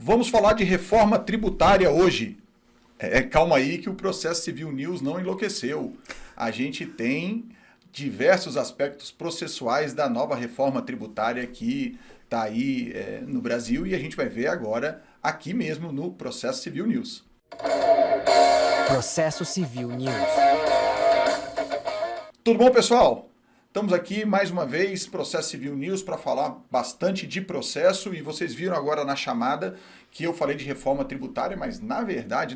Vamos falar de reforma tributária hoje. Calma aí que o Processo Civil News não enlouqueceu. A gente tem diversos aspectos processuais da nova reforma tributária que está aí no Brasil e a gente vai ver agora aqui mesmo no Processo Civil News. Processo Civil News. Tudo bom, pessoal? Estamos aqui mais uma vez, Processo Civil News, para falar bastante de processo e vocês viram agora na chamada que eu falei de reforma tributária, mas na verdade,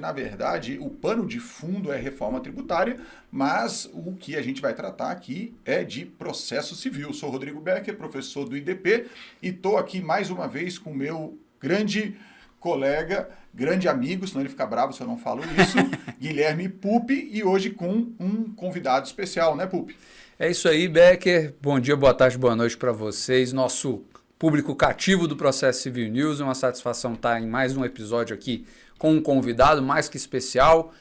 o pano de fundo é reforma tributária, mas o que a gente vai tratar aqui é de processo civil. Sou Rodrigo Becker, professor do IDP e estou aqui mais uma vez com o meu grande colega, grande amigo, senão ele fica bravo se eu não falo isso, Guilherme Pupi, e hoje com um convidado especial, né, Pupi? É isso aí, Becker. Bom dia, boa tarde, boa noite para vocês. Nosso público cativo do Processo Civil News. É uma satisfação estar em mais um episódio aqui com um convidado mais que especial.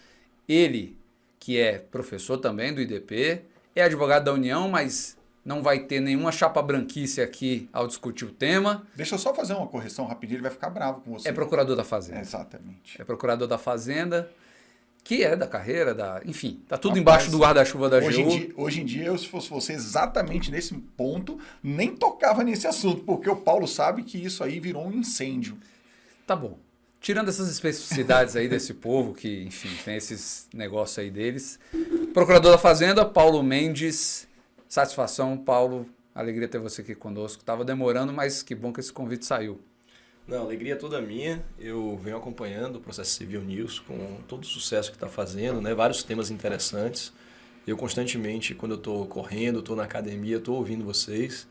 Ele, que é professor também do IDP, é advogado da União, mas não vai ter nenhuma chapa branquice aqui ao discutir o tema. Deixa eu só fazer uma correção rapidinho, ele vai ficar bravo com você. É procurador da Fazenda. Exatamente. É procurador da Fazenda, que é da carreira, enfim, tá tudo Rapaz, embaixo do guarda-chuva da AGU. Hoje em dia, eu, se fosse você exatamente nesse ponto, nem tocava nesse assunto, porque o Paulo sabe que isso aí virou um incêndio. Tá bom. Tirando essas especificidades aí desse povo, que, enfim, tem esses negócios aí deles. Procurador da Fazenda, Paulo Mendes. Satisfação, Paulo. Alegria ter você aqui conosco. Tava demorando, mas que bom que esse convite saiu. Não, alegria toda minha. Eu venho acompanhando o Processo Civil News com todo o sucesso que está fazendo, né? Vários temas interessantes. Eu constantemente, quando eu estou correndo, estou na academia, estou ouvindo vocês.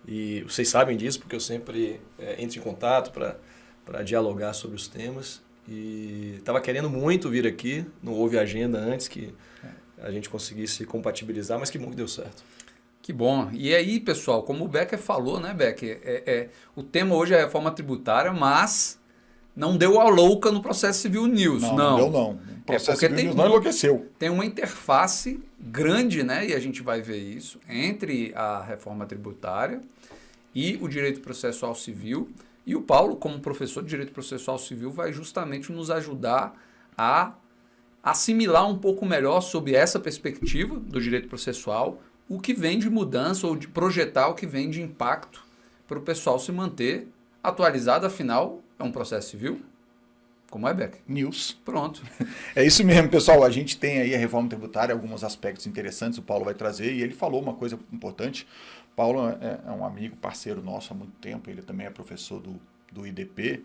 E vocês sabem disso porque eu sempre entro em contato para dialogar sobre os temas. E estava querendo muito vir aqui, não houve agenda antes que a gente conseguisse compatibilizar, mas que bom que deu certo. Que bom. E aí, pessoal, como o Becker falou, né, Becker? O tema hoje é a reforma tributária, mas não deu a louca no Processo Civil News. Não deu não. O Processo Civil News não enlouqueceu. Tem uma interface grande, né, e a gente vai ver isso, entre a reforma tributária e o direito processual civil. E o Paulo, como professor de direito processual civil, vai justamente nos ajudar a assimilar um pouco melhor sobre essa perspectiva do direito processual, o que vem de mudança ou de projetar o que vem de impacto para o pessoal se manter atualizado, afinal, é um processo civil. Como é, Becker? News. Pronto. É isso mesmo, pessoal. A gente tem aí a reforma tributária, alguns aspectos interessantes, o Paulo vai trazer, e ele falou uma coisa importante. O Paulo é um amigo, parceiro nosso há muito tempo, ele também é professor do IDP,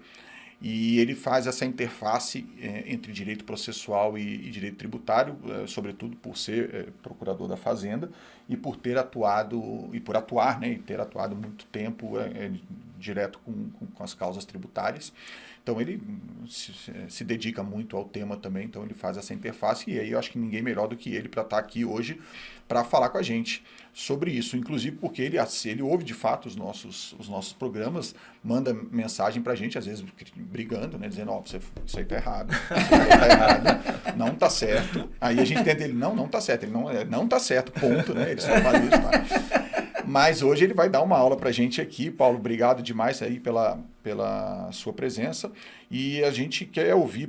e ele faz essa interface entre direito processual e direito tributário, sobretudo por ser procurador da Fazenda e por ter atuado, e por atuar, né, e ter atuado muito tempo direto com as causas tributárias. Então ele se dedica muito ao tema também, então ele faz essa interface e aí eu acho que ninguém melhor do que ele para estar aqui hoje para falar com a gente sobre isso, inclusive porque ele ouve de fato os nossos programas, manda mensagem para a gente, às vezes brigando, né, dizendo, isso aí tá errado, isso aí tá errado, não tá certo. Aí a gente tenta, ele não tá certo, ele não tá certo, ponto, né, ele só fala isso, tá? Mas hoje ele vai dar uma aula para a gente aqui. Paulo, obrigado demais aí pela sua presença. E a gente quer ouvir,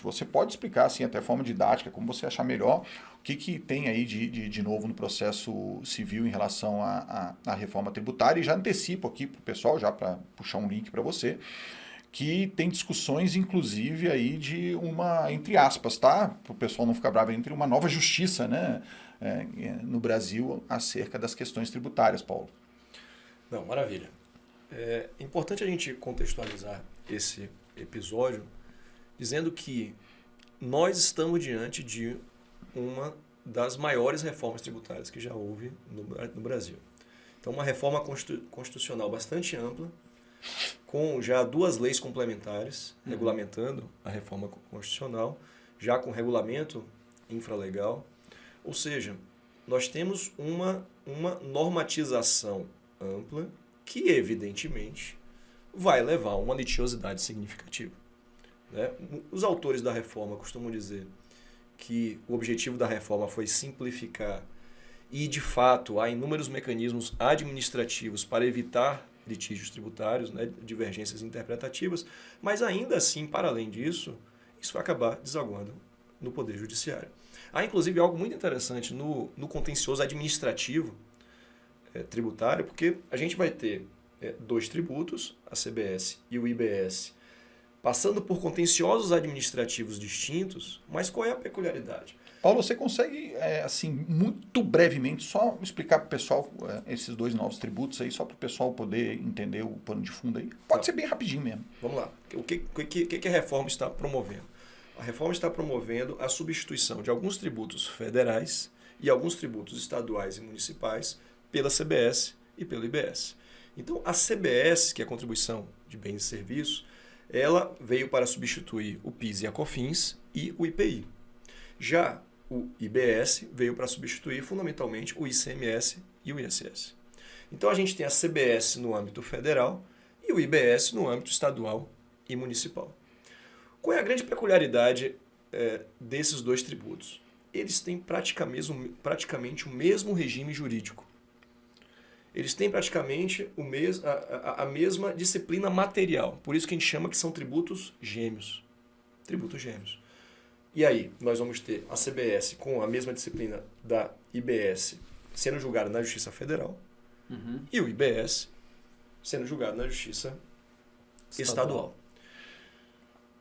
você pode explicar assim, até forma didática, como você achar melhor, o que tem aí de novo no processo civil em relação à reforma tributária. E já antecipo aqui para o pessoal, já para puxar um link para você, que tem discussões, inclusive, aí de uma, entre aspas, tá? Para o pessoal não ficar bravo, entre uma nova justiça, né? No Brasil acerca das questões tributárias, Paulo. Não, maravilha. É importante a gente contextualizar esse episódio dizendo que nós estamos diante de uma das maiores reformas tributárias que já houve no Brasil. Então, uma reforma constitucional bastante ampla, com já 2 leis complementares regulamentando a reforma constitucional, já com regulamento infralegal. Ou seja, nós temos uma normatização ampla que, evidentemente, vai levar a uma litigiosidade significativa. Né? Os autores da reforma costumam dizer que o objetivo da reforma foi simplificar e, de fato, há inúmeros mecanismos administrativos para evitar litígios tributários, né, divergências interpretativas, mas ainda assim, para além disso, isso vai acabar desaguando no Poder Judiciário. Há, inclusive, algo muito interessante no contencioso administrativo tributário, porque a gente vai ter dois tributos, a CBS e o IBS, passando por contenciosos administrativos distintos, mas qual é a peculiaridade? Paulo, você consegue, assim, muito brevemente, só explicar para o pessoal esses dois novos tributos aí, só para o pessoal poder entender o pano de fundo aí? Pode ser bem rapidinho mesmo. Vamos lá. O que a reforma está promovendo? A reforma está promovendo a substituição de alguns tributos federais e alguns tributos estaduais e municipais pela CBS e pelo IBS. Então, a CBS, que é a Contribuição de Bens e Serviços, ela veio para substituir o PIS e a COFINS e o IPI. Já o IBS veio para substituir fundamentalmente o ICMS e o ISS. Então a gente tem a CBS no âmbito federal e o IBS no âmbito estadual e municipal. Qual é a grande peculiaridade desses dois tributos? Eles têm praticamente o mesmo regime jurídico. Eles têm praticamente a mesma disciplina material. Por isso que a gente chama que são tributos gêmeos. Tributos gêmeos. E aí, nós vamos ter a CBS com a mesma disciplina da IBS sendo julgada na Justiça Federal e o IBS sendo julgado na Justiça Estadual.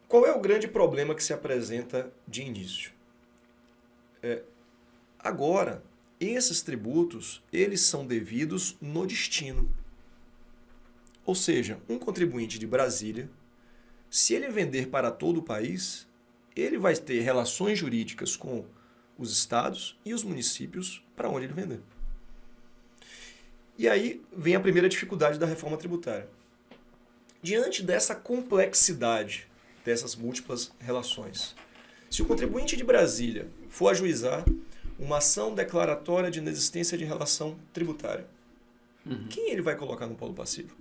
Qual é o grande problema que se apresenta de início? Agora, esses tributos, eles são devidos no destino. Ou seja, um contribuinte de Brasília, se ele vender para todo o país, ele vai ter relações jurídicas com os estados e os municípios para onde ele vender. E aí vem a primeira dificuldade da reforma tributária. Diante dessa complexidade, dessas múltiplas relações, se o contribuinte de Brasília for ajuizar uma ação declaratória de inexistência de relação tributária, quem ele vai colocar no polo passivo?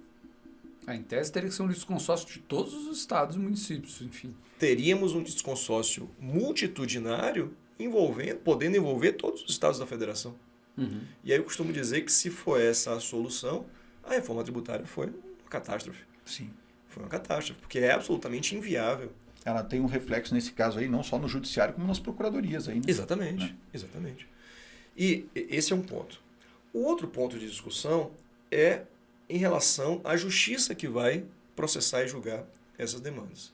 Em tese teria que ser um litisconsórcio de todos os estados e municípios, enfim. Teríamos um litisconsórcio multitudinário podendo envolver todos os estados da federação. E aí eu costumo dizer que se for essa a solução, a reforma tributária foi uma catástrofe. Sim. Foi uma catástrofe, porque é absolutamente inviável. Ela tem um reflexo nesse caso aí, não só no judiciário, como nas procuradorias aí. Né? Exatamente, né? Exatamente. E esse é um ponto. O outro ponto de discussão é em relação à justiça que vai processar e julgar essas demandas.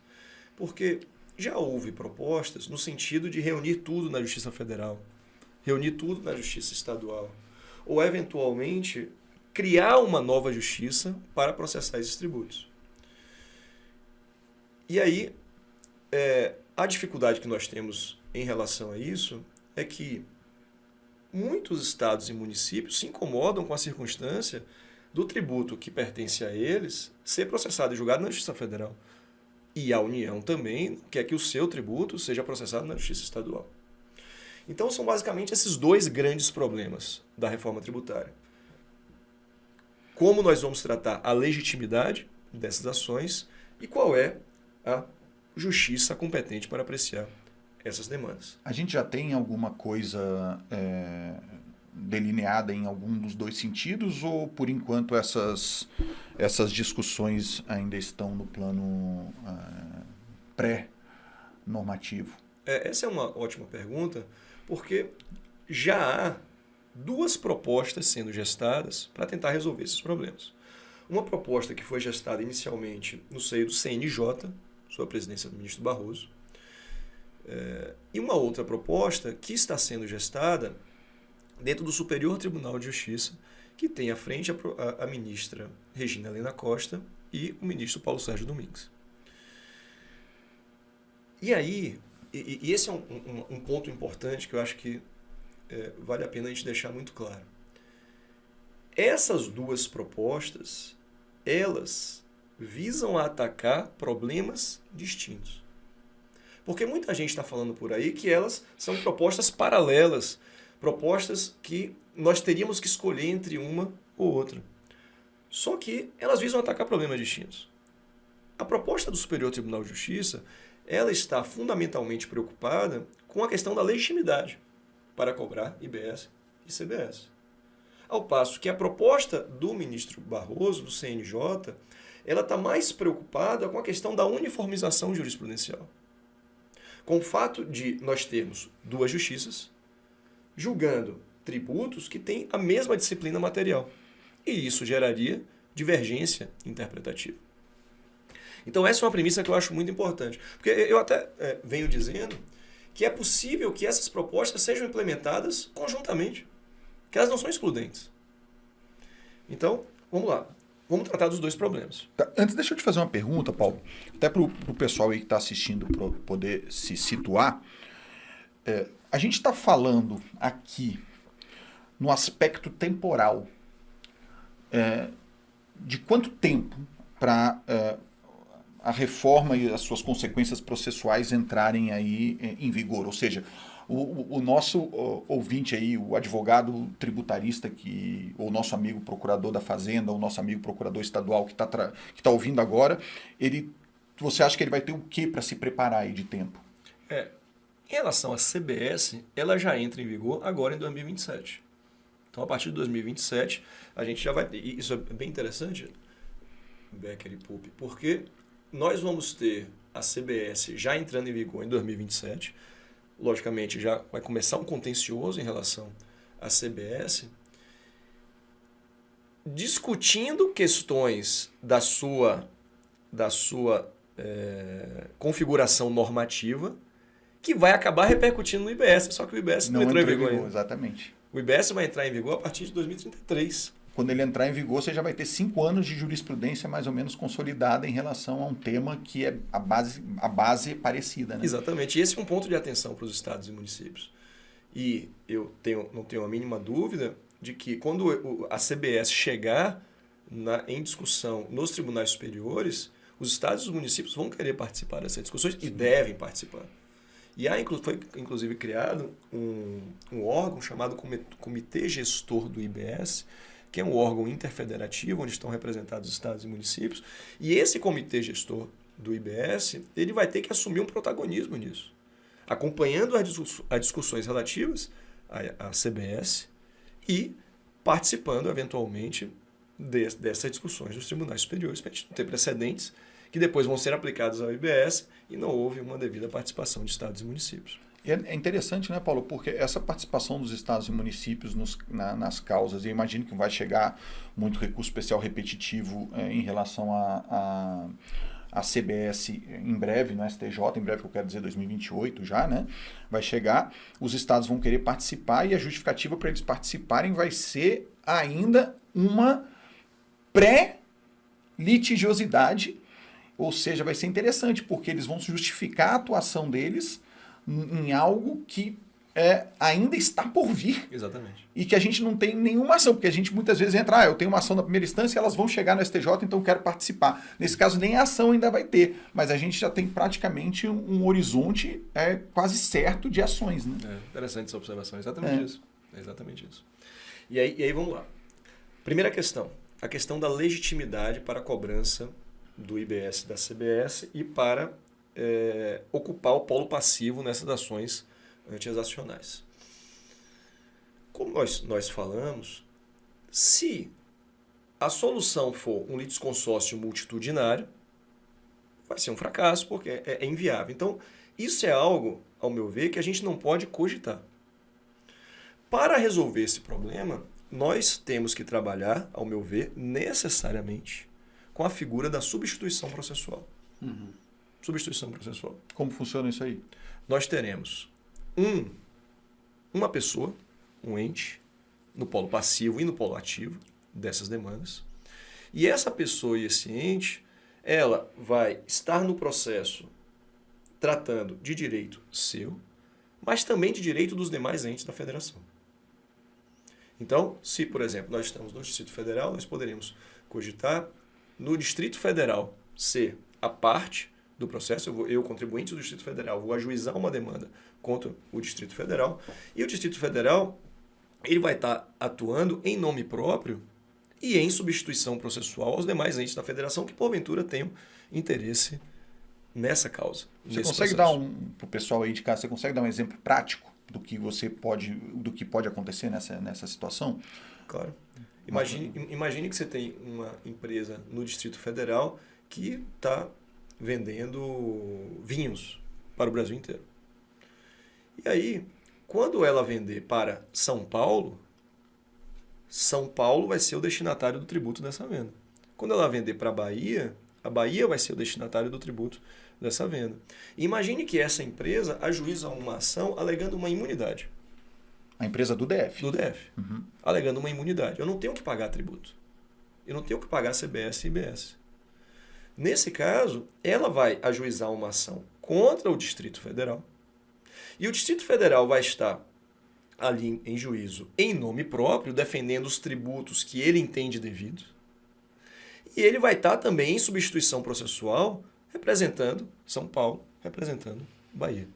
Porque já houve propostas no sentido de reunir tudo na Justiça Federal, reunir tudo na Justiça Estadual, ou eventualmente criar uma nova justiça para processar esses tributos. E aí, a dificuldade que nós temos em relação a isso é que muitos estados e municípios se incomodam com a circunstância do tributo que pertence a eles ser processado e julgado na Justiça Federal. E a União também quer que o seu tributo seja processado na Justiça Estadual. Então são basicamente esses dois grandes problemas da reforma tributária. Como nós vamos tratar a legitimidade dessas ações e qual é a justiça competente para apreciar essas demandas. A gente já tem alguma coisa delineada em algum dos dois sentidos ou, por enquanto, essas discussões ainda estão no plano pré-normativo? Essa é uma ótima pergunta, porque já há duas propostas sendo gestadas para tentar resolver esses problemas. Uma proposta que foi gestada inicialmente no seio do CNJ, sob a presidência do ministro Barroso, e uma outra proposta que está sendo gestada dentro do Superior Tribunal de Justiça, que tem à frente a ministra Regina Helena Costa e o ministro Paulo Sérgio Domingues. E aí, e esse é um ponto importante que eu acho que vale a pena a gente deixar muito claro. Essas duas propostas, elas visam a atacar problemas distintos. Porque muita gente está falando por aí que elas são propostas paralelas, propostas que nós teríamos que escolher entre uma ou outra. Só que elas visam atacar problemas distintos. A proposta do Superior Tribunal de Justiça, ela está fundamentalmente preocupada com a questão da legitimidade para cobrar IBS e CBS. Ao passo que a proposta do ministro Barroso, do CNJ, ela está mais preocupada com a questão da uniformização jurisprudencial. Com o fato de nós termos duas justiças julgando tributos que têm a mesma disciplina material. E isso geraria divergência interpretativa. Então essa é uma premissa que eu acho muito importante. Porque eu até venho dizendo que é possível que essas propostas sejam implementadas conjuntamente, que elas não são excludentes. Então, vamos lá. Vamos tratar dos dois problemas. Tá, antes, deixa eu te fazer uma pergunta, Paulo. Até para o pessoal aí que está assistindo para poder se situar. A gente está falando aqui no aspecto temporal de quanto tempo para a reforma e as suas consequências processuais entrarem aí em vigor. Ou seja, o nosso ouvinte aí, o advogado tributarista, ou o nosso amigo procurador da Fazenda, ou o nosso amigo procurador estadual que tá ouvindo agora, você acha que ele vai ter o que para se preparar aí de tempo? Em relação à CBS, ela já entra em vigor agora em 2027. Então, a partir de 2027, a gente já vai ter. E isso é bem interessante, Becker e Pupi, porque nós vamos ter a CBS já entrando em vigor em 2027. Logicamente, já vai começar um contencioso em relação à CBS, discutindo questões da sua configuração normativa, que vai acabar repercutindo no IBS. Só que o IBS não entrou em vigor ainda. Exatamente. O IBS vai entrar em vigor a partir de 2033. Quando ele entrar em vigor, você já vai ter 5 anos de jurisprudência mais ou menos consolidada em relação a um tema que é a base parecida. Né? Exatamente. E esse é um ponto de atenção para os estados e municípios. E eu não tenho a mínima dúvida de que quando a CBS chegar em discussão nos tribunais superiores, os estados e os municípios vão querer participar dessas discussões e devem participar. E foi inclusive criado um órgão chamado Comitê Gestor do IBS, que é um órgão interfederativo, onde estão representados estados e municípios. E esse Comitê Gestor do IBS, ele vai ter que assumir um protagonismo nisso, acompanhando as discussões relativas à CBS e participando, eventualmente, dessas discussões dos tribunais superiores, para a gente não ter precedentes que depois vão ser aplicados ao IBS e não houve uma devida participação de estados e municípios. É interessante, né, Paulo? Porque essa participação dos estados e municípios nas causas, eu imagino que vai chegar muito recurso especial repetitivo em relação a CBS em breve, no STJ, em breve, que eu quero dizer 2028 já, né? Vai chegar, os estados vão querer participar e a justificativa para eles participarem vai ser ainda uma pré-litigiosidade, ou seja, vai ser interessante, porque eles vão justificar a atuação deles em algo que ainda está por vir. Exatamente. E que a gente não tem nenhuma ação, porque a gente muitas vezes entra, eu tenho uma ação na primeira instância, elas vão chegar no STJ, então eu quero participar. Nesse caso, nem a ação ainda vai ter, mas a gente já tem praticamente um horizonte quase certo de ações. Né? Interessante essa observação, exatamente isso. É exatamente isso. E aí vamos lá. Primeira questão, a questão da legitimidade para a cobrança do IBS da CBS e para ocupar o polo passivo nessas ações anti-exacionais. Como nós falamos, se a solução for um litisconsórcio multitudinário, vai ser um fracasso, porque é inviável. Então, isso é algo, ao meu ver, que a gente não pode cogitar. Para resolver esse problema, nós temos que trabalhar, ao meu ver, necessariamente com a figura da substituição processual. Uhum. Substituição processual. Como funciona isso aí? Nós teremos uma pessoa, um ente, no polo passivo e no polo ativo dessas demandas. E essa pessoa e esse ente, ela vai estar no processo tratando de direito seu, mas também de direito dos demais entes da federação. Então, se, por exemplo, nós estamos no Distrito Federal, nós poderíamos cogitar no Distrito Federal ser a parte do processo, eu contribuinte do Distrito Federal, vou ajuizar uma demanda contra o Distrito Federal, e o Distrito Federal ele vai estar atuando em nome próprio e em substituição processual aos demais entes da federação que, porventura, tenham interesse nessa causa. Você consegue dar para o pessoal aí de casa, você consegue dar um exemplo prático do que pode acontecer nessa situação? Claro. Imagine que você tem uma empresa no Distrito Federal que está vendendo vinhos para o Brasil inteiro. E aí, quando ela vender para São Paulo vai ser o destinatário do tributo dessa venda. Quando ela vender para a Bahia vai ser o destinatário do tributo dessa venda. E imagine que essa empresa ajuiza uma ação alegando uma imunidade. A empresa do DF. Do DF. Uhum. Alegando uma imunidade. Eu não tenho que pagar tributo. Eu não tenho que pagar CBS e IBS. Nesse caso, ela vai ajuizar uma ação contra o Distrito Federal. E o Distrito Federal vai estar ali em juízo em nome próprio, defendendo os tributos que ele entende devido. E ele vai estar também em substituição processual, representando São Paulo, representando Bahia.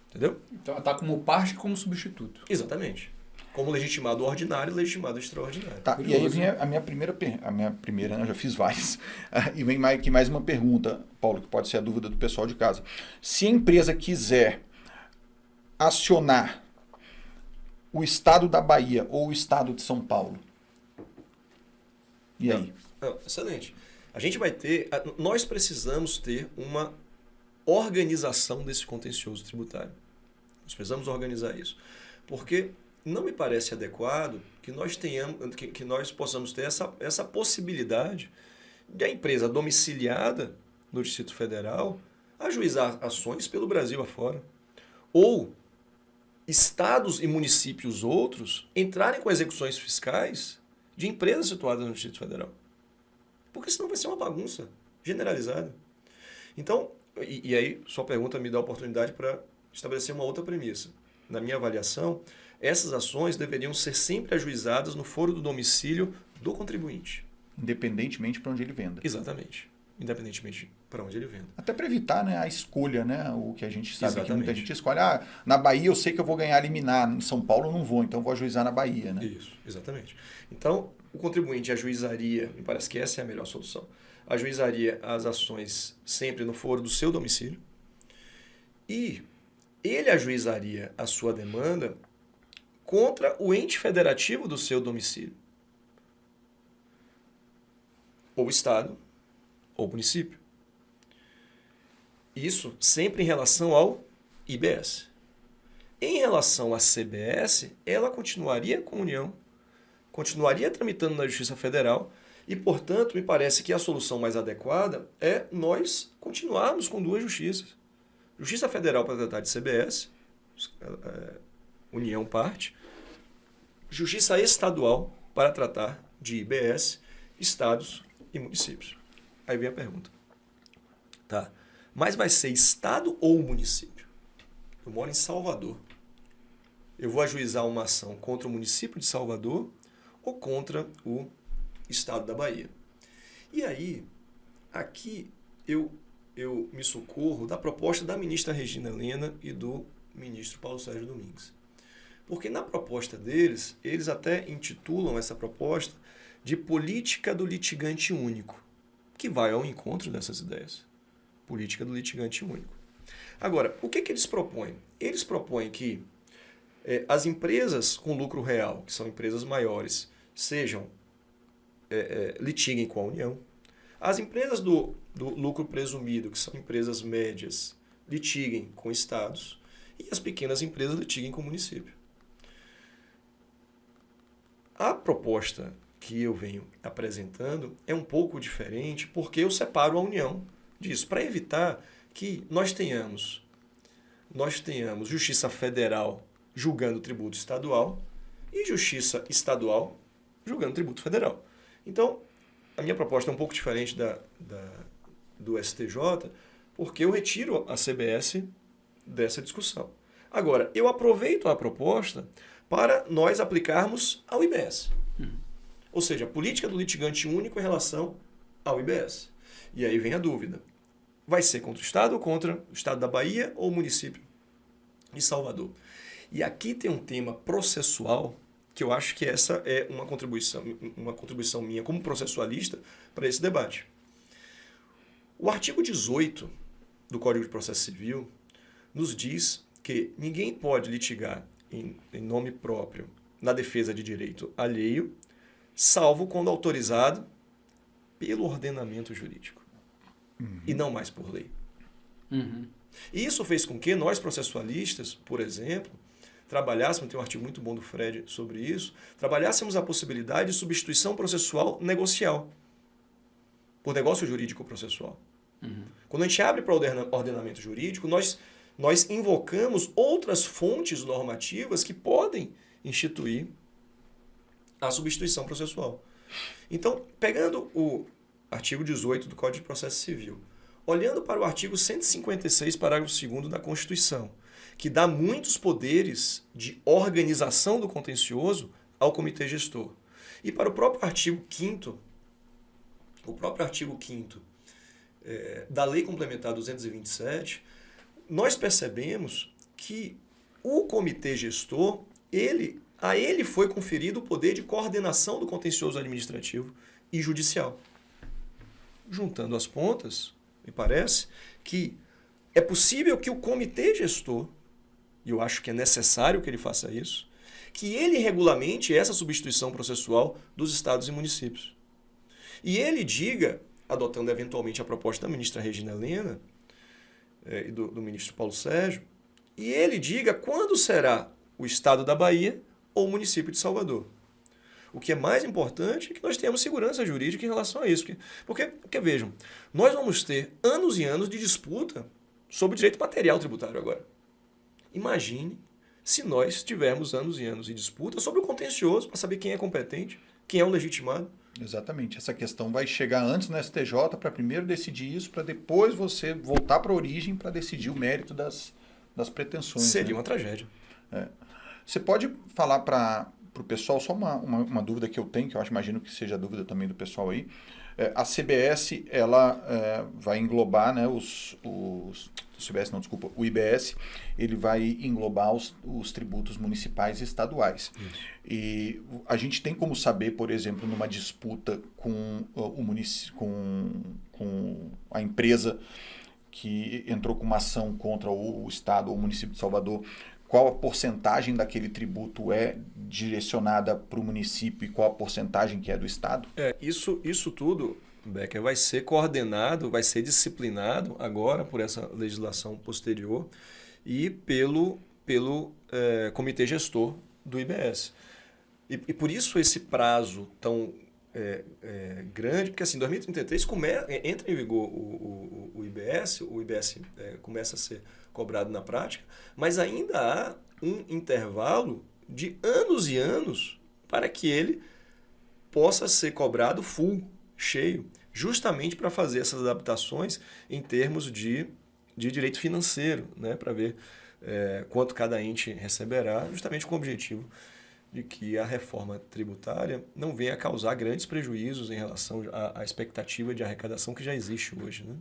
Entendeu? Então, está como parte e como substituto. Exatamente. Como legitimado ordinário e legitimado extraordinário. Tá, e aí vem a minha primeira, né, eu já fiz várias. E vem aqui mais uma pergunta, Paulo, que pode ser a dúvida do pessoal de casa. Se a empresa quiser acionar o estado da Bahia ou o estado de São Paulo, e aí? Excelente. Nós precisamos ter uma organização desse contencioso tributário. Nós precisamos organizar isso. Porque não me parece adequado que nós possamos ter essa possibilidade de a empresa domiciliada no Distrito Federal ajuizar ações pelo Brasil afora. Ou estados e municípios outros entrarem com execuções fiscais de empresas situadas no Distrito Federal. Porque senão vai ser uma bagunça generalizada. Então, e aí sua pergunta me dá a oportunidade para estabelecer uma outra premissa. Na minha avaliação, essas ações deveriam ser sempre ajuizadas no foro do domicílio do contribuinte. Independentemente para onde ele venda. Exatamente. Independentemente para onde ele venda. Até para evitar, né, a escolha, né? O que a gente sabe. Exatamente. Que muita gente escolhe. Na Bahia eu sei que eu vou ganhar liminar, em São Paulo eu não vou, então eu vou ajuizar na Bahia, né? Isso, exatamente. Então, o contribuinte ajuizaria, me parece que essa é a melhor solução, ajuizaria as ações sempre no foro do seu domicílio e ele ajuizaria a sua demanda contra o ente federativo do seu domicílio. Ou estado, ou município. Isso sempre em relação ao IBS. Em relação à CBS, ela continuaria com a União, continuaria tramitando na Justiça Federal e, portanto, me parece que a solução mais adequada é nós continuarmos com duas justiças. Justiça Federal para tratar de CBS, União parte, Justiça Estadual para tratar de IBS, estados e municípios. Aí vem a pergunta. Tá. Mas vai ser estado ou município? Eu moro em Salvador. Eu vou ajuizar uma ação contra o município de Salvador ou contra o estado da Bahia. E aí, aqui eu me socorro da proposta da ministra Regina Helena e do ministro Paulo Sérgio Domingues. Porque na proposta deles, eles até intitulam essa proposta de política do litigante único, que vai ao encontro dessas ideias. Política do litigante único. Agora, o que eles propõem? Eles propõem que as empresas com lucro real, que são empresas maiores, litiguem com a União. As empresas do lucro presumido, que são empresas médias, litiguem com estados. E as pequenas empresas litiguem com o município. A proposta que eu venho apresentando é um pouco diferente porque eu separo a União disso, para evitar que nós tenhamos Justiça Federal julgando tributo estadual e Justiça Estadual julgando tributo federal. Então, a minha proposta é um pouco diferente do STJ, porque eu retiro a CBS dessa discussão. Agora, eu aproveito a proposta para nós aplicarmos ao IBS. Ou seja, a política do litigante único em relação ao IBS. E aí vem a dúvida. Vai ser contra o Estado ou contra o Estado da Bahia ou o município de Salvador? E aqui tem um tema processual que eu acho que essa é uma contribuição minha como processualista para esse debate. O artigo 18 do Código de Processo Civil nos diz que ninguém pode litigar em nome próprio na defesa de direito alheio, salvo quando autorizado pelo ordenamento jurídico e não mais por lei. E isso fez com que nós, processualistas, por exemplo, trabalhássemos, tem um artigo muito bom do Fred sobre isso, trabalhássemos a possibilidade de substituição processual negocial por negócio jurídico processual. Quando a gente abre para o ordenamento jurídico, nós invocamos outras fontes normativas que podem instituir a substituição processual. Então, pegando o artigo 18 do Código de Processo Civil, olhando para o artigo 156, parágrafo 2º da Constituição, que dá muitos poderes de organização do contencioso ao comitê gestor, e para o próprio artigo 5º, da Lei Complementar 227, nós percebemos que o comitê gestor, a ele foi conferido o poder de coordenação do contencioso administrativo e judicial. Juntando as pontas, me parece que é possível que o comitê gestor, e eu acho que é necessário que ele faça isso, que ele regulamente essa substituição processual dos estados e municípios. E ele diga, adotando eventualmente a proposta da ministra Regina Helena e do ministro Paulo Sérgio, e ele diga quando será o estado da Bahia ou o município de Salvador. O que é mais importante é que nós tenhamos segurança jurídica em relação a isso. Porque vejam, nós vamos ter anos e anos de disputa sobre direito material tributário agora. Imagine se nós tivermos anos e anos de disputa sobre o contencioso para saber quem é competente, quem é o legitimado. Exatamente. Essa questão vai chegar antes no STJ para primeiro decidir isso, para depois você voltar para a origem para decidir o mérito das pretensões. Seria uma tragédia. Você pode falar para o pessoal, só uma dúvida que eu tenho, que eu imagino que seja a dúvida também do pessoal aí. A CBS, ela vai englobar, né, o IBS, ele vai englobar os tributos municipais e estaduais. E a gente tem como saber, por exemplo, numa disputa com a empresa que entrou com uma ação contra o estado ou o município de Salvador, qual a porcentagem daquele tributo é direcionada para o município e qual a porcentagem que é do estado? Isso tudo, Becker, vai ser coordenado, vai ser disciplinado agora por essa legislação posterior e pelo comitê gestor do IBS. E por isso esse prazo tão grande, porque assim, em 2033 entra em vigor o IBS começa a ser cobrado na prática, mas ainda há um intervalo de anos e anos para que ele possa ser cobrado full, cheio, justamente para fazer essas adaptações em termos de direito financeiro, né, para ver quanto cada ente receberá, justamente com o objetivo de que a reforma tributária não venha a causar grandes prejuízos em relação à expectativa de arrecadação que já existe hoje. Né?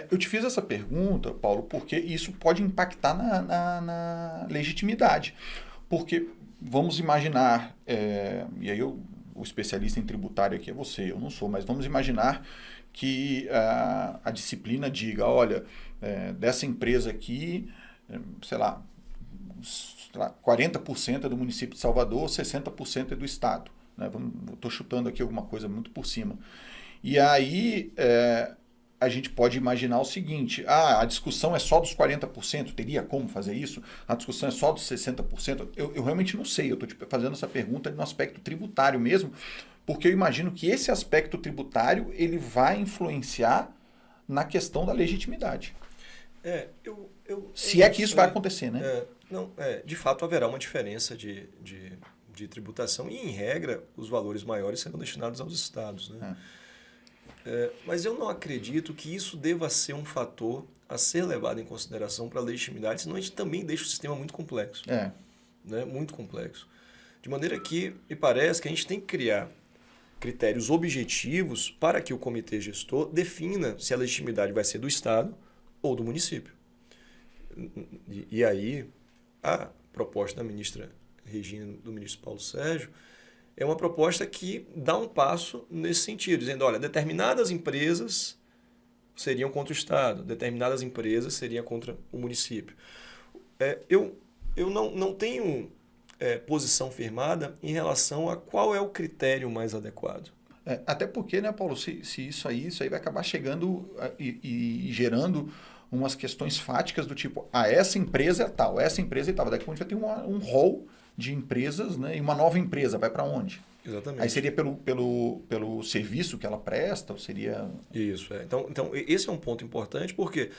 Eu te fiz essa pergunta, Paulo, porque isso pode impactar na legitimidade. Porque vamos imaginar, e aí o especialista em tributário aqui é você, eu não sou, mas vamos imaginar que a disciplina diga, olha, dessa empresa aqui, sei lá, 40% é do município de Salvador, 60% é do estado. Né? Estou chutando aqui alguma coisa muito por cima. E aí a gente pode imaginar o seguinte, a discussão é só dos 40%, teria como fazer isso? A discussão é só dos 60%? Eu realmente não sei, eu estou fazendo essa pergunta no aspecto tributário mesmo, porque eu imagino que esse aspecto tributário ele vai influenciar na questão da legitimidade. Se é que isso vai acontecer, né? De fato haverá uma diferença de tributação e, em regra, os valores maiores serão destinados aos estados. Né? Mas eu não acredito que isso deva ser um fator a ser levado em consideração para a legitimidade, senão a gente também deixa o sistema muito complexo. Né? Muito complexo. De maneira que me parece que a gente tem que criar critérios objetivos para que o comitê gestor defina se a legitimidade vai ser do estado ou do município. E aí, a proposta da ministra Regina, do ministro Paulo Sérgio, é uma proposta que dá um passo nesse sentido, dizendo, olha, determinadas empresas seriam contra o Estado, determinadas empresas seriam contra o município. Eu não tenho posição firmada em relação a qual é o critério mais adequado. Até porque, né, Paulo, se isso aí vai acabar chegando e gerando umas questões fáticas do tipo, essa empresa é tal, essa empresa é tal. Daqui a pouco a gente vai ter um rol de empresas, né, e uma nova empresa, vai para onde? Exatamente. Aí seria pelo serviço que ela presta, ou seria... Isso, Então, esse é um ponto importante, porque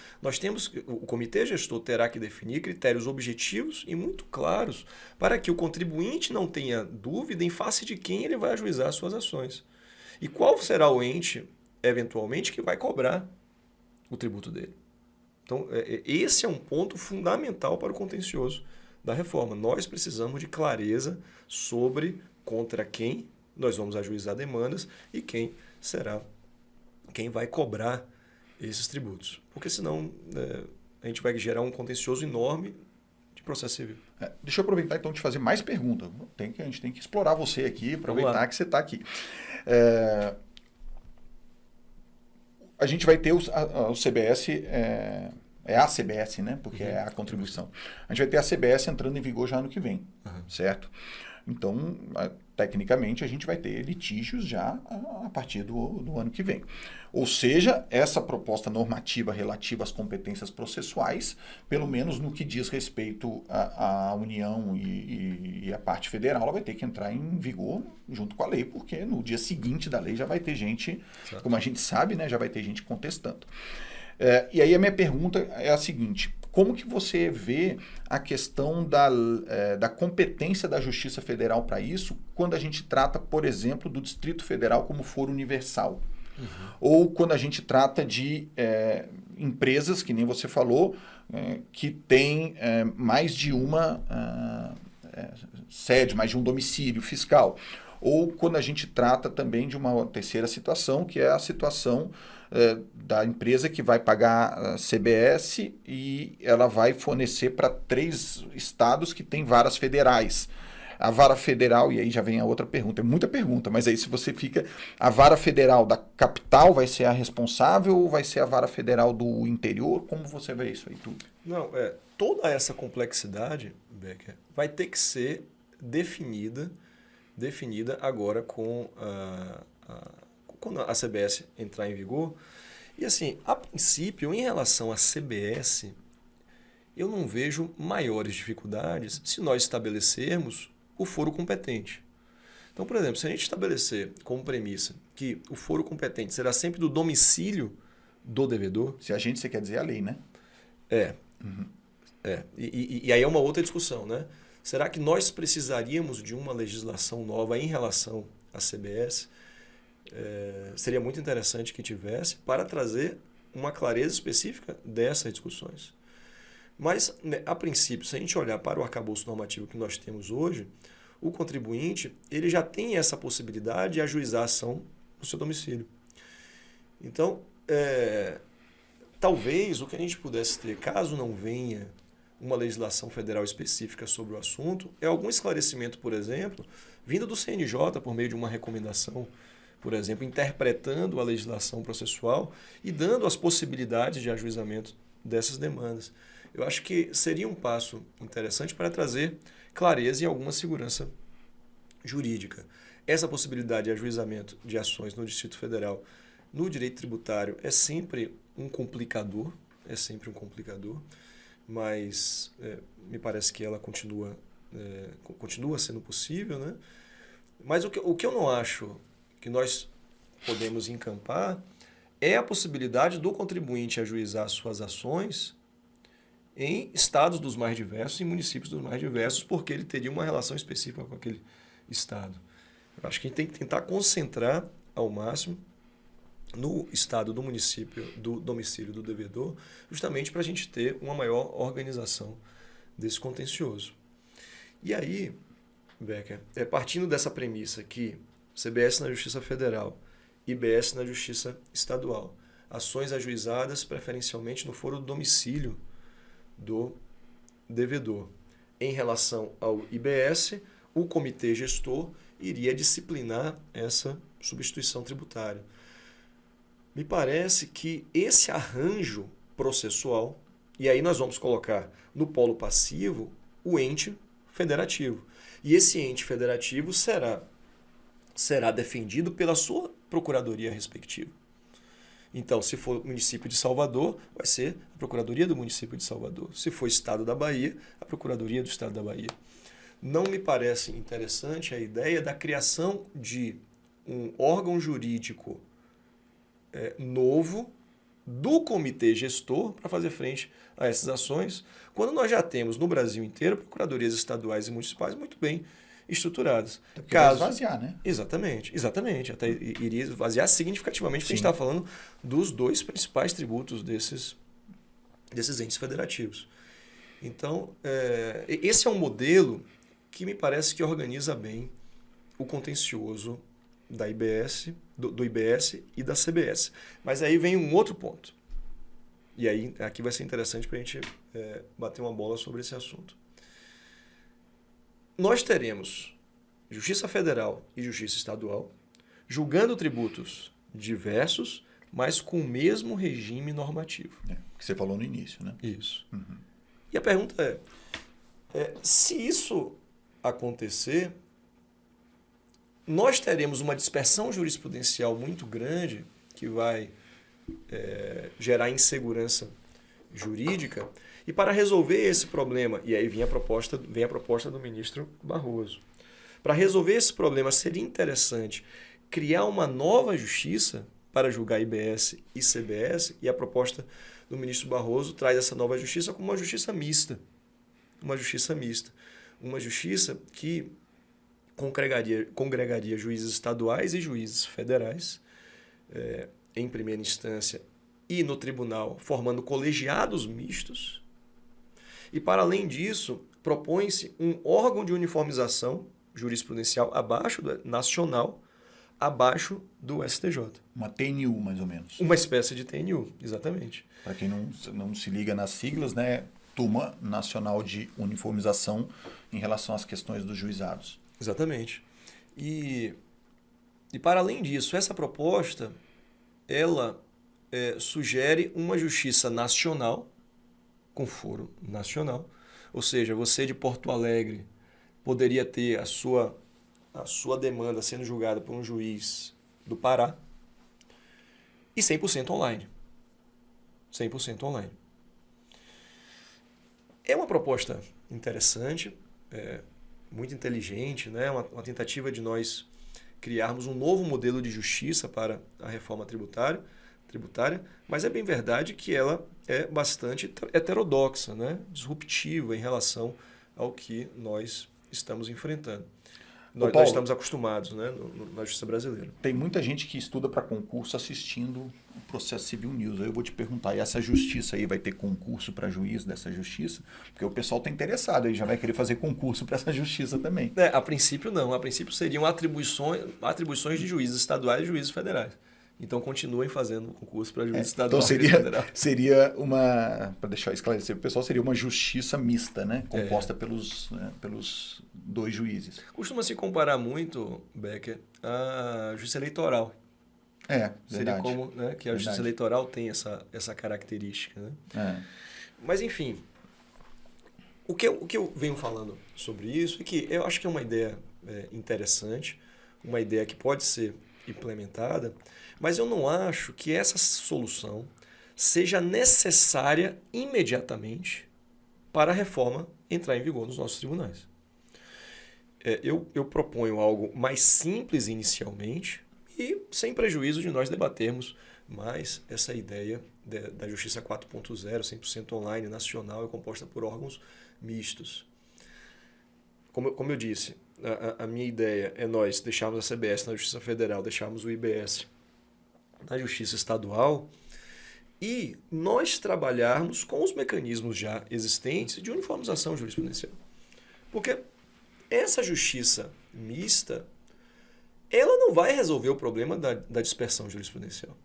o comitê gestor terá que definir critérios objetivos e muito claros para que o contribuinte não tenha dúvida em face de quem ele vai ajuizar as suas ações. E qual será o ente, eventualmente, que vai cobrar o tributo dele. Então, esse é um ponto fundamental para o contencioso da reforma. Nós precisamos de clareza sobre contra quem nós vamos ajuizar demandas e quem vai cobrar esses tributos. Porque senão a gente vai gerar um contencioso enorme de processo civil. Deixa eu aproveitar então de fazer mais perguntas. A gente tem que explorar você aqui, aproveitar que você está aqui. A gente vai ter o CBS, a CBS, né? Porque é a contribuição. A gente vai ter a CBS entrando em vigor já ano que vem, certo? Então, tecnicamente, a gente vai ter litígios já a partir do ano que vem. Ou seja, essa proposta normativa relativa às competências processuais, pelo menos no que diz respeito à União e à parte federal, ela vai ter que entrar em vigor junto com a lei, porque no dia seguinte da lei já vai ter gente, certo, como a gente sabe, né, já vai ter gente contestando. E aí a minha pergunta é a seguinte: como que você vê a questão da competência da Justiça Federal para isso, quando a gente trata, por exemplo, do Distrito Federal como foro universal? Ou quando a gente trata de empresas, que nem você falou, que tem mais de uma sede, mais de um domicílio fiscal. Ou quando a gente trata também de uma terceira situação, que é a situação da empresa que vai pagar a CBS e ela vai fornecer para 3 estados que têm varas federais. A vara federal, e aí já vem a outra pergunta, é muita pergunta, mas aí se você fica, a vara federal da capital vai ser a responsável ou vai ser a vara federal do interior? Como você vê isso aí tudo? Não, toda essa complexidade, Becker, vai ter que ser definida agora quando a CBS entrar em vigor. E assim, a princípio, em relação à CBS, eu não vejo maiores dificuldades se nós estabelecermos o foro competente. Então, por exemplo, se a gente estabelecer como premissa que o foro competente será sempre do domicílio do devedor... Se a gente, você quer dizer a lei, né? E aí é uma outra discussão, né? Será que nós precisaríamos de uma legislação nova em relação à CBS? Seria muito interessante que tivesse para trazer uma clareza específica dessas discussões. Mas, a princípio, se a gente olhar para o arcabouço normativo que nós temos hoje, o contribuinte ele já tem essa possibilidade de ajuizar a ação no seu domicílio. Então, talvez o que a gente pudesse ter, caso não venha uma legislação federal específica sobre o assunto, é algum esclarecimento, por exemplo, vindo do CNJ por meio de uma recomendação, por exemplo, interpretando a legislação processual e dando as possibilidades de ajuizamento dessas demandas. Eu acho que seria um passo interessante para trazer clareza e alguma segurança jurídica. Essa possibilidade de ajuizamento de ações no Distrito Federal no direito tributário é sempre um complicador, mas me parece que ela continua sendo possível, né? Mas o que eu não acho que nós podemos encampar é a possibilidade do contribuinte ajuizar suas ações em estados dos mais diversos, em municípios dos mais diversos, porque ele teria uma relação específica com aquele estado. Eu acho que a gente tem que tentar concentrar ao máximo no estado do município, do domicílio do devedor, justamente para a gente ter uma maior organização desse contencioso. E aí, Becker, partindo dessa premissa que CBS na Justiça Federal, IBS na Justiça Estadual, ações ajuizadas preferencialmente no foro do domicílio do devedor. Em relação ao IBS, o comitê gestor iria disciplinar essa substituição tributária. Me parece que esse arranjo processual, e aí nós vamos colocar no polo passivo o ente federativo. E esse ente federativo será defendido pela sua procuradoria respectiva. Então, se for o município de Salvador, vai ser a Procuradoria do município de Salvador. Se for Estado da Bahia, a Procuradoria do Estado da Bahia. Não me parece interessante a ideia da criação de um órgão jurídico novo do comitê gestor para fazer frente a essas ações, quando nós já temos no Brasil inteiro procuradorias estaduais e municipais muito bem estruturadas. Caso esvaziar, né? Exatamente. Até iria esvaziar significativamente, porque a gente está falando dos dois principais tributos desses entes federativos. Então, esse é um modelo que me parece que organiza bem o contencioso da IBS, do IBS e da CBS. Mas aí vem um outro ponto. E aí aqui vai ser interessante para a gente bater uma bola sobre esse assunto. Nós teremos Justiça Federal e Justiça Estadual julgando tributos diversos, mas com o mesmo regime normativo. Que você falou no início, né? Isso. Uhum. E a pergunta se isso acontecer, nós teremos uma dispersão jurisprudencial muito grande que vai gerar insegurança jurídica. E para resolver esse problema, e aí vem a proposta do ministro Barroso, para resolver esse problema seria interessante criar uma nova justiça para julgar IBS e CBS, e a proposta do ministro Barroso traz essa nova justiça como uma justiça mista. Uma justiça que congregaria juízes estaduais e juízes federais em primeira instância e no tribunal, formando colegiados mistos. E, para além disso, propõe-se um órgão de uniformização jurisprudencial nacional, abaixo do STJ. Uma TNU, mais ou menos. Uma espécie de TNU, exatamente. Para quem não se liga nas siglas, né? Turma Nacional de Uniformização em relação às questões dos juizados. Exatamente. E para além disso, essa proposta, ela sugere uma justiça nacional, com foro nacional, ou seja, você de Porto Alegre poderia ter a sua demanda sendo julgada por um juiz do Pará e 100% online. 100% online. É uma proposta interessante, muito inteligente, né? Uma tentativa de nós criarmos um novo modelo de justiça para a reforma tributária, mas é bem verdade que ela é bastante heterodoxa, né? Disruptiva em relação ao que nós estamos enfrentando. Nós estamos acostumados, né? Na justiça brasileira. Tem muita gente que estuda para concurso assistindo o Processo Civil News. Aí eu vou te perguntar, e essa justiça aí vai ter concurso para juiz dessa justiça? Porque o pessoal está interessado, aí já vai querer fazer concurso para essa justiça também. A princípio não. A princípio seriam atribuições de juízes estaduais e juízes federais. Então, continuem fazendo concurso para juiz estadual e federal. Seria uma, para deixar esclarecer o pessoal, seria uma justiça mista, né? Composta pelos dois juízes. Costuma se comparar muito, Becker, à justiça eleitoral. Seria verdade. como que a justiça eleitoral tem essa característica. Né? Mas, enfim, o que eu venho falando sobre isso é que eu acho que é uma ideia interessante, uma ideia que pode ser implementada, mas eu não acho que essa solução seja necessária imediatamente para a reforma entrar em vigor nos nossos tribunais. Eu proponho algo mais simples inicialmente e sem prejuízo de nós debatermos mais essa ideia da Justiça 4.0, 100% online, nacional e composta por órgãos mistos. Como eu disse, a minha ideia é nós deixarmos a CBS na Justiça Federal, deixarmos o IBS na Justiça Estadual e nós trabalharmos com os mecanismos já existentes de uniformização jurisprudencial. Porque essa justiça mista, ela não vai resolver o problema da dispersão jurisprudencial.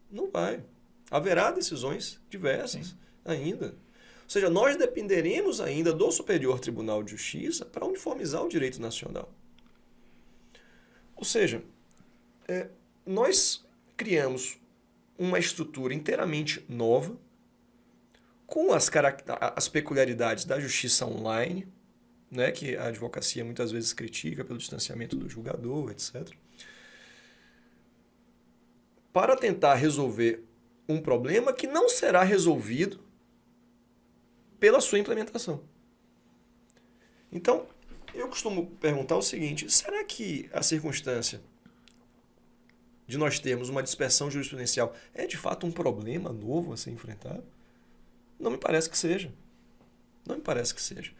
Não vai. Haverá decisões diversas ainda. Ou seja, nós dependeremos ainda do Superior Tribunal de Justiça para uniformizar o direito nacional. Ou seja, nós criamos uma estrutura inteiramente nova, com as peculiaridades da justiça online, né, que a advocacia muitas vezes critica pelo distanciamento do julgador, etc. Para tentar resolver um problema que não será resolvido pela sua implementação. Então, eu costumo perguntar o seguinte: será que a circunstância de nós termos uma dispersão jurisprudencial é de fato um problema novo a ser enfrentado? Não me parece que seja. Não me parece que seja.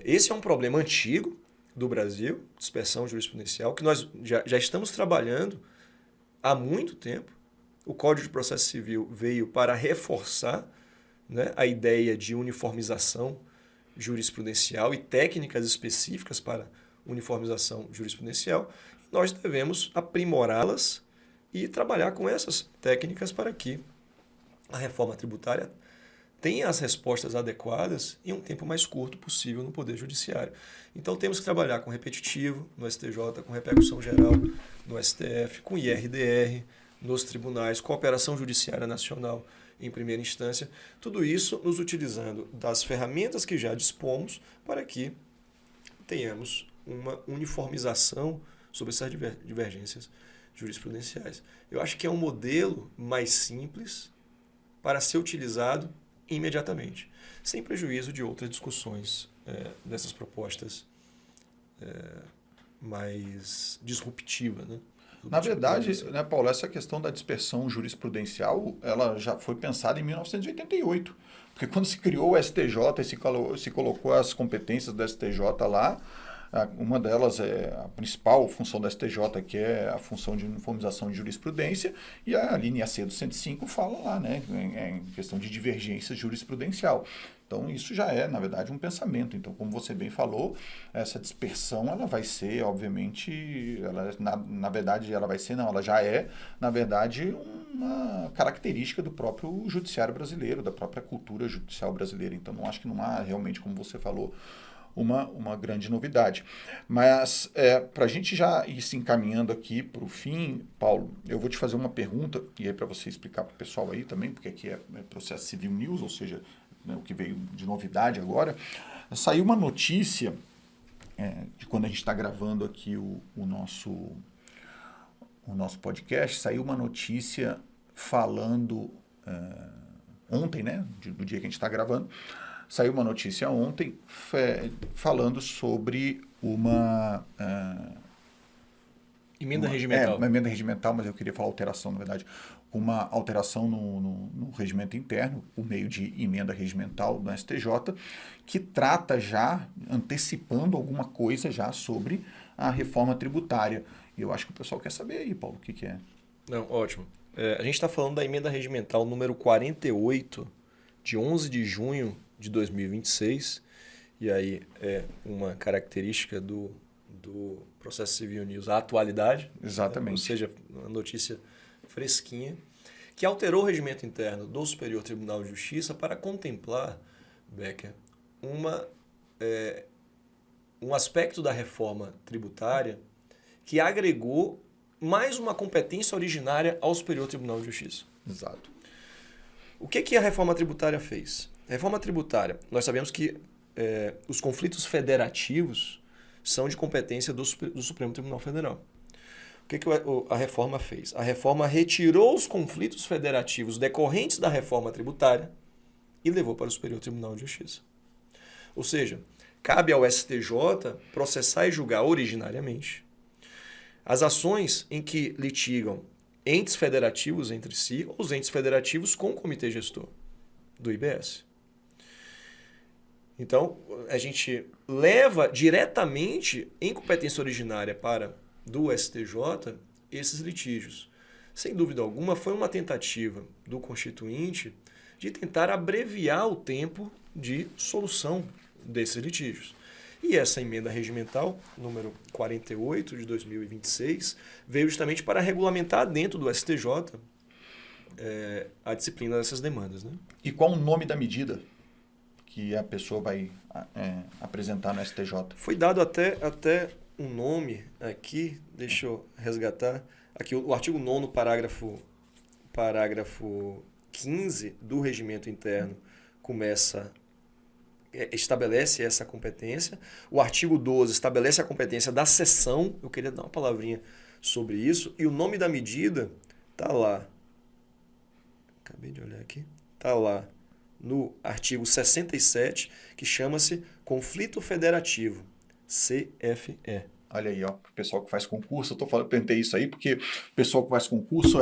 Esse é um problema antigo do Brasil, dispersão jurisprudencial, que nós já estamos trabalhando há muito tempo. O Código de Processo Civil veio para reforçar, né, a ideia de uniformização jurisprudencial e técnicas específicas para uniformização jurisprudencial. Nós devemos aprimorá-las e trabalhar com essas técnicas para que a reforma tributária tenha as respostas adequadas em um tempo mais curto possível no Poder Judiciário. Então temos que trabalhar com repetitivo no STJ, com repercussão geral no STF, com IRDR nos tribunais, cooperação judiciária nacional em primeira instância, tudo isso nos utilizando das ferramentas que já dispomos para que tenhamos uma uniformização sobre essas divergências jurisprudenciais. Eu acho que é um modelo mais simples para ser utilizado imediatamente, sem prejuízo de outras discussões dessas propostas mais disruptivas, né? Na verdade, né, Paulo, essa questão da dispersão jurisprudencial, ela já foi pensada em 1988. Porque quando se criou o STJ e se colocou as competências do STJ lá, uma delas é a principal função da STJ, que é a função de uniformização de jurisprudência, e a linha C do 105 fala lá, né, em questão de divergência jurisprudencial. Então, isso já é, na verdade, um pensamento. Então, como você bem falou, essa dispersão, ela vai ser, obviamente, na verdade, ela vai ser, não, ela já é, na verdade, uma característica do próprio judiciário brasileiro, da própria cultura judicial brasileira. Então, não acho que não há realmente, como você falou, uma grande novidade. Mas, para a gente já ir se encaminhando aqui para o fim, Paulo, eu vou te fazer uma pergunta, e aí para você explicar para o pessoal aí também, porque aqui é Processo Civil News, ou seja, o que veio de novidade agora. Saiu uma notícia de quando a gente está gravando aqui o nosso podcast, saiu uma notícia falando ontem, né, do dia que a gente está gravando, saiu uma notícia ontem falando sobre uma emenda regimental. Uma emenda regimental, mas eu queria falar alteração, na verdade. Uma alteração no regimento interno, por meio de emenda regimental do STJ, que trata já, antecipando alguma coisa já sobre a reforma tributária. E eu acho que o pessoal quer saber aí, Paulo, o que é. Não, ótimo. A gente está falando da emenda regimental número 48, de 11 de junho de 2026, e aí é uma característica do Processo Civil News, a atualidade. Exatamente. Ou seja, uma notícia fresquinha, que alterou o regimento interno do Superior Tribunal de Justiça para contemplar, Becker, um aspecto da reforma tributária que agregou mais uma competência originária ao Superior Tribunal de Justiça. Exato. O que a reforma tributária fez? A reforma tributária, nós sabemos que os conflitos federativos são de competência do Supremo Tribunal Federal. O que a reforma fez? A reforma retirou os conflitos federativos decorrentes da reforma tributária e levou para o Superior Tribunal de Justiça. Ou seja, cabe ao STJ processar e julgar originariamente as ações em que litigam entes federativos entre si ou os entes federativos com o comitê gestor do IBS. Então, a gente leva diretamente em competência originária do STJ esses litígios. Sem dúvida alguma, foi uma tentativa do Constituinte de tentar abreviar o tempo de solução desses litígios. E essa emenda regimental, número 48 de 2026, veio justamente para regulamentar dentro do STJ a disciplina dessas demandas, né? E qual o nome da medida que a pessoa vai apresentar no STJ? Foi dado até um nome aqui, deixa eu resgatar. Aqui o artigo 9º, parágrafo 15 do regimento interno começa estabelece essa competência. O artigo 12 estabelece a competência da seção. Eu queria dar uma palavrinha sobre isso. E o nome da medida está lá. Acabei de olhar aqui. Está lá no artigo 67, que chama-se Conflito Federativo, CFE. Olha aí, ó, o pessoal que faz concurso, perguntei isso aí, porque o pessoal que faz concurso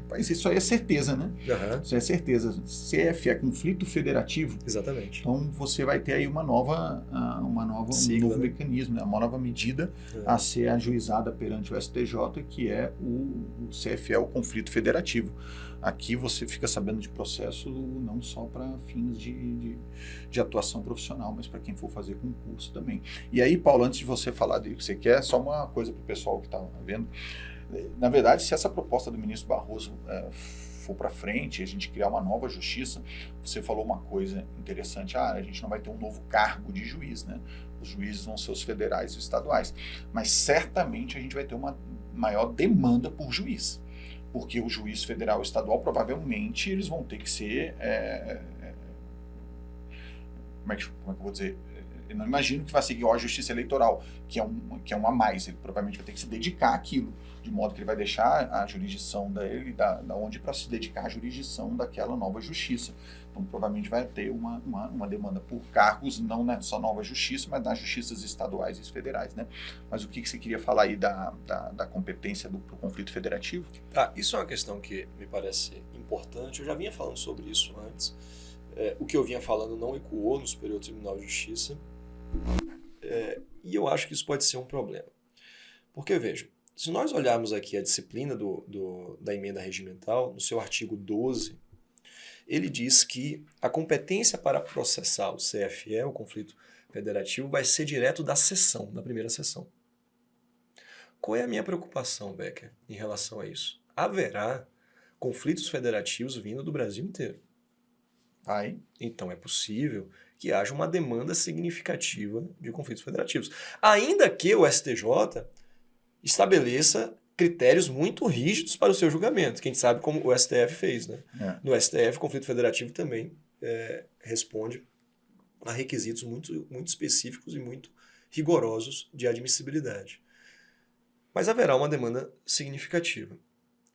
Mas isso aí é certeza, né? Uhum. Isso é certeza. CFE é conflito federativo. Exatamente. Então você vai ter aí um Sigla, novo mecanismo, né? Uma nova medida a ser ajuizada perante o STJ, que é o CFE, o conflito federativo. Aqui você fica sabendo de processo não só para fins de atuação profissional, mas para quem for fazer concurso também. E aí, Paulo, antes de você falar do que você quer, só uma coisa para o pessoal que está vendo. Na verdade, se essa proposta do ministro Barroso for para frente, a gente criar uma nova justiça, você falou uma coisa interessante, a gente não vai ter um novo cargo de juiz, né? Os juízes vão ser os federais e os estaduais, mas certamente a gente vai ter uma maior demanda por juiz, porque o juiz federal e estadual provavelmente eles vão ter que ser, como é que eu vou dizer? Eu não imagino que vai seguir a justiça eleitoral, que é um a mais, ele provavelmente vai ter que se dedicar àquilo, de modo que ele vai deixar a jurisdição dele, da onde para se dedicar à jurisdição daquela nova justiça. Então, provavelmente vai ter uma demanda por cargos, não só nova justiça, mas das justiças estaduais e federais, né? Mas o que você queria falar aí da competência do conflito federativo? Isso é uma questão que me parece importante. Eu já vinha falando sobre isso antes. O que eu vinha falando não ecoou no Superior Tribunal de Justiça. E eu acho que isso pode ser um problema. Porque, vejam, se nós olharmos aqui a disciplina da emenda regimental, no seu artigo 12, ele diz que a competência para processar o CFE, o conflito federativo, vai ser direto da sessão, da primeira sessão. Qual é a minha preocupação, Becker, em relação a isso? Haverá conflitos federativos vindo do Brasil inteiro. Então é possível que haja uma demanda significativa de conflitos federativos. Ainda que o STJ estabeleça critérios muito rígidos para o seu julgamento, que a gente sabe como o STF fez, né? No STF, o conflito federativo também responde a requisitos muito, muito específicos e muito rigorosos de admissibilidade. Mas haverá uma demanda significativa.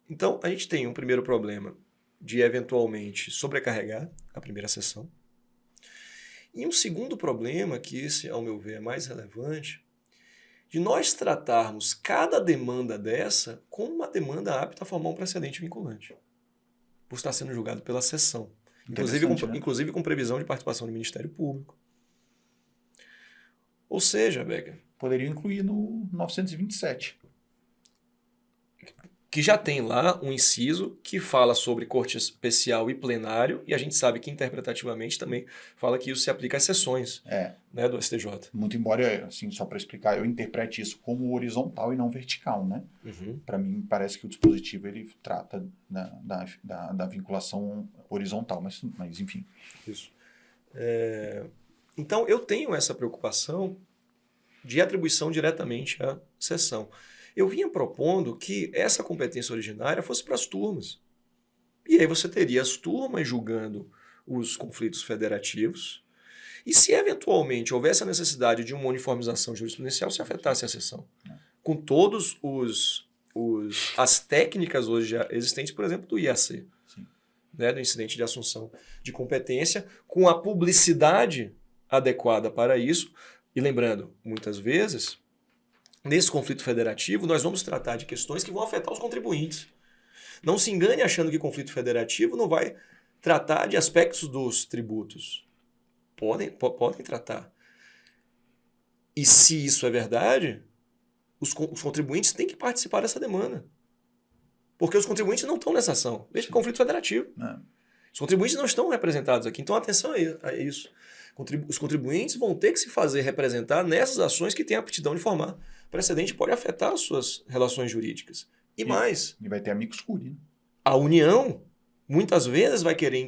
Então, a gente tem um primeiro problema de eventualmente sobrecarregar a primeira sessão. E um segundo problema, que esse, ao meu ver, é mais relevante, de nós tratarmos cada demanda dessa como uma demanda apta a formar um precedente vinculante, por estar sendo julgado pela sessão, inclusive com previsão de participação do Ministério Público. Ou seja, Becker, poderia incluir no 927. Que já tem lá um inciso que fala sobre corte especial e plenário, e a gente sabe que interpretativamente também fala que isso se aplica às sessões né, do STJ. Muito embora, assim, só para explicar, eu interprete isso como horizontal e não vertical, né? Para mim, parece que o dispositivo ele trata da vinculação horizontal, mas enfim. Isso. Então, eu tenho essa preocupação de atribuição diretamente à sessão. Eu vinha propondo que essa competência originária fosse para as turmas. E aí você teria as turmas julgando os conflitos federativos. E se eventualmente houvesse a necessidade de uma uniformização jurisprudencial, se afetasse a sessão. Com todos as técnicas hoje existentes, por exemplo, do IAC, né, do incidente de assunção de competência, com a publicidade adequada para isso. E lembrando, muitas vezes, nesse conflito federativo, nós vamos tratar de questões que vão afetar os contribuintes. Não se engane achando que conflito federativo não vai tratar de aspectos dos tributos. Podem tratar. E se isso é verdade, os contribuintes têm que participar dessa demanda. Porque os contribuintes não estão nessa ação. Veja, conflito federativo. Os contribuintes não estão representados aqui. Então, atenção a isso. Os contribuintes vão ter que se fazer representar nessas ações que têm a aptidão de formar precedente, pode afetar as suas relações jurídicas. E mais. E vai ter amicus curiae. Né? A União, muitas vezes, vai querer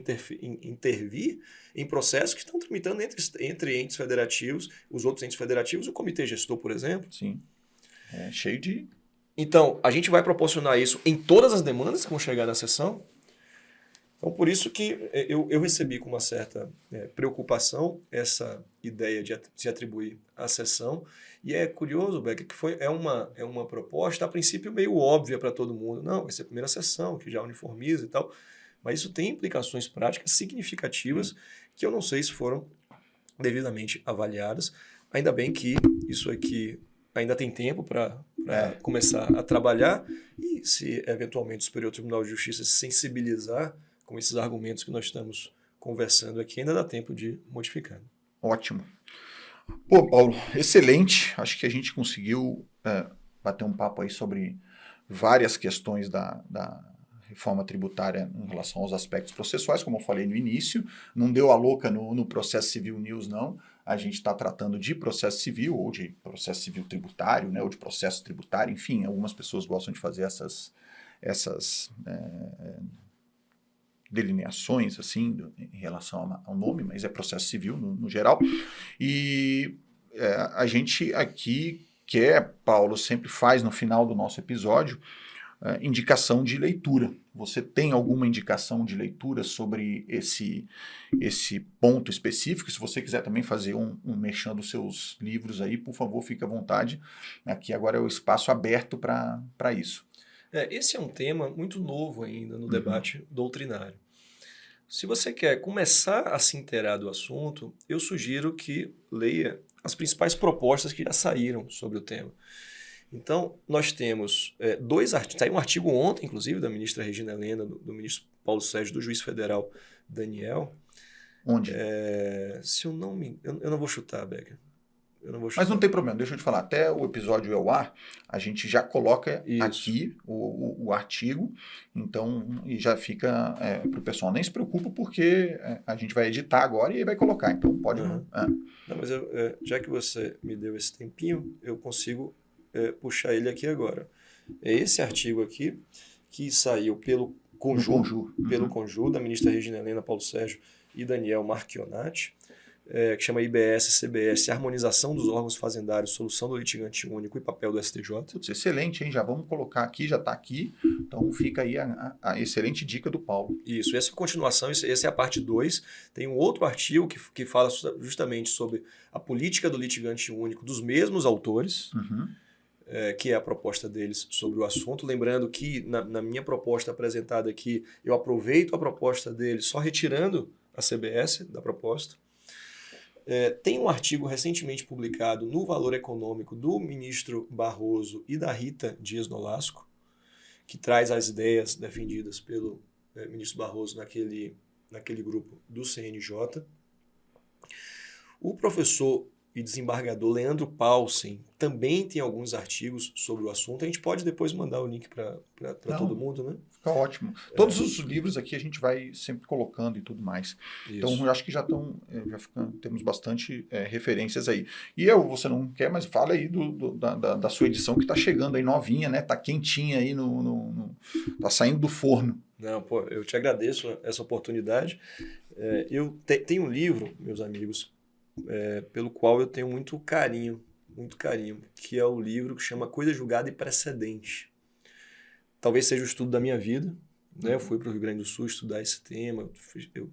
intervir em processos que estão tramitando entre entes federativos, os outros entes federativos, o comitê gestor, por exemplo. Sim. É cheio de... Então, a gente vai proporcionar isso em todas as demandas que vão chegar na sessão. Então, por isso que eu recebi com uma certa preocupação essa ideia de se atribuir à sessão. E é curioso, Becker, que é uma proposta, a princípio, meio óbvia para todo mundo. Não, vai ser a primeira sessão, que já uniformiza e tal. Mas isso tem implicações práticas significativas que eu não sei se foram devidamente avaliadas. Ainda bem que isso aqui ainda tem tempo para começar a trabalhar e se eventualmente o Superior Tribunal de Justiça se sensibilizar com esses argumentos que nós estamos conversando aqui, ainda dá tempo de modificar. Ótimo. Pô, Paulo, excelente. Acho que a gente conseguiu bater um papo aí sobre várias questões da reforma tributária em relação aos aspectos processuais, como eu falei no início. Não deu a louca no Processo Civil News, não. A gente está tratando de processo civil, ou de processo civil tributário, né, ou de processo tributário, enfim, algumas pessoas gostam de fazer essas delineações assim em relação ao nome, mas é processo civil no geral. E a gente aqui quer, Paulo, sempre faz no final do nosso episódio, indicação de leitura. Você tem alguma indicação de leitura sobre esse ponto específico? Se você quiser também fazer um merchan dos seus livros aí, por favor, fique à vontade. Aqui agora é o espaço aberto para isso. Esse é um tema muito novo ainda no debate doutrinário. Se você quer começar a se inteirar do assunto, eu sugiro que leia as principais propostas que já saíram sobre o tema. Então, nós temos dois artigos. Saiu um artigo ontem, inclusive, da ministra Regina Helena, do ministro Paulo Sérgio, do juiz federal Daniel. Onde? Se eu não me... Eu não vou chutar, Becker. Mas não tem problema, deixa eu te falar. Até o episódio ao ar, a gente já coloca aqui o artigo, então, e já fica para o pessoal. Nem se preocupa, porque a gente vai editar agora e vai colocar, então pode... Não, mas já que você me deu esse tempinho, eu consigo puxar ele aqui agora. É esse artigo aqui, que saiu pelo Conjur, da ministra Regina Helena, Paulo Sérgio e Daniel Marchionati, que chama IBS-CBS, Harmonização dos órgãos fazendários, Solução do Litigante Único e Papel do STJ. Putz, excelente, hein? Já vamos colocar aqui, já está aqui. Então fica aí a excelente dica do Paulo. Isso, essa é a continuação, essa é a parte 2. Tem um outro artigo que fala justamente sobre a política do litigante único dos mesmos autores, que é a proposta deles sobre o assunto. Lembrando que na minha proposta apresentada aqui, eu aproveito a proposta deles só retirando a CBS da proposta. Tem um artigo recentemente publicado no Valor Econômico do ministro Barroso e da Rita Dias Nolasco, que traz as ideias defendidas pelo ministro Barroso naquele grupo do CNJ. O professor e desembargador Leandro Paulsen também tem alguns artigos sobre o assunto. A gente pode depois mandar o link para todo mundo, né? Fica ótimo. Todos os livros aqui a gente vai sempre colocando e tudo mais. Isso. Então, eu acho que temos bastante referências aí. E você não quer, mas fala aí da sua edição que está chegando aí novinha, né? Tá quentinha aí, tá saindo do forno. Não, pô, eu te agradeço essa oportunidade. Eu tenho um livro, meus amigos, pelo qual eu tenho muito carinho, que é o livro que chama Coisa Julgada e Precedente. Talvez seja o estudo da minha vida, né? Eu fui para o Rio Grande do Sul estudar esse tema, eu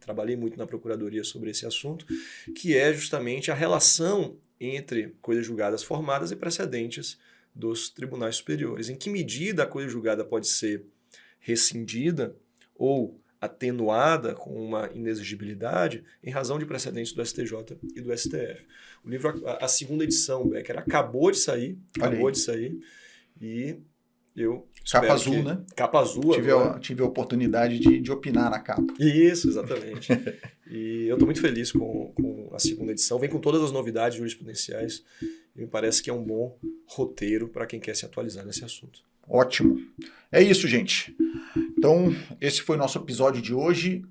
trabalhei muito na procuradoria sobre esse assunto, que é justamente a relação entre coisas julgadas formadas e precedentes dos tribunais superiores. Em que medida a coisa julgada pode ser rescindida ou atenuada com uma inexigibilidade em razão de precedentes do STJ e do STF. O livro, a segunda edição, Becker, acabou de sair, e eu Capa azul, né? Capa azul. Tive a oportunidade de opinar na capa. Isso, exatamente. E eu estou muito feliz com a segunda edição. Vem com todas as novidades jurisprudenciais e me parece que é um bom roteiro para quem quer se atualizar nesse assunto. Ótimo. É isso, gente. Então, esse foi o nosso episódio de hoje.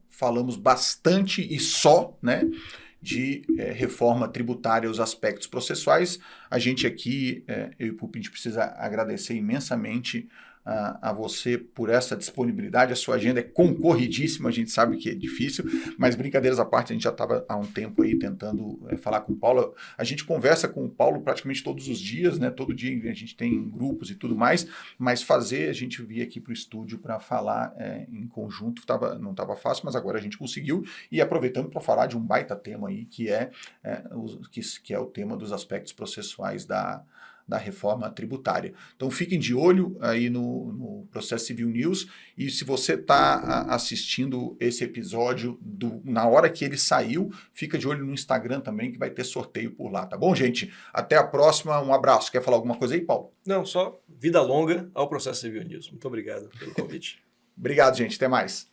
Falamos bastante e só, né, de reforma tributária, os aspectos processuais. A gente aqui, eu e o Pupi, a gente precisa agradecer imensamente a você por essa disponibilidade. A sua agenda é concorridíssima, a gente sabe que é difícil, mas brincadeiras à parte, a gente já estava há um tempo aí tentando falar com o Paulo. A gente conversa com o Paulo praticamente todos os dias, né? Todo dia a gente tem grupos e tudo mais, mas fazer a gente vir aqui para o estúdio para falar em conjunto não estava fácil, mas agora a gente conseguiu, e aproveitando para falar de um baita tema aí, que é o tema dos aspectos processuais da reforma tributária. Então fiquem de olho aí no Processo Civil News, e se você está assistindo esse episódio na hora que ele saiu, fica de olho no Instagram também, que vai ter sorteio por lá, tá bom, gente? Até a próxima, um abraço. Quer falar alguma coisa aí, Paulo? Não, só vida longa ao Processo Civil News. Muito obrigado pelo convite. Obrigado, gente. Até mais.